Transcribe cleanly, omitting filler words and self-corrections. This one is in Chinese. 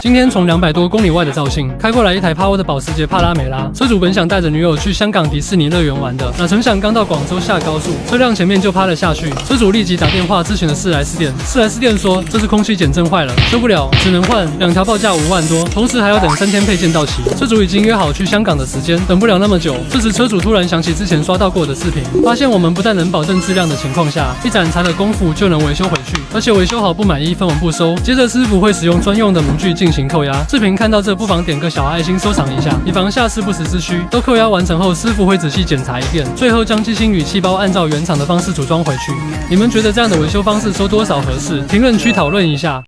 今天从200多公里外的肇庆开过来一台趴欧的保时捷帕拉梅拉，车主本想带着女友去香港迪士尼乐园玩的，哪成想刚到广州下高速，车辆前面就趴了下去。车主立即打电话咨询了4S店，4S店说这是空气减震坏了，修不了，只能换2条，报价5万多，同时还要等3天配件到期。车主已经约好去香港的时间，等不了那么久。这时车主突然想起之前刷到过的视频，发现我们不但能保证质量的情况下，一展才的功夫就能维修回去，而且维修好不满意分文不收。接着师傅会使用专用的模具进行扣押。视频看到这不妨点个小爱心收藏一下，以防下次不时之需。都扣押完成后，师傅会仔细检查一遍，最后将机芯与气包按照原厂的方式组装回去。你们觉得这样的维修方式收多少合适？评论区讨论一下。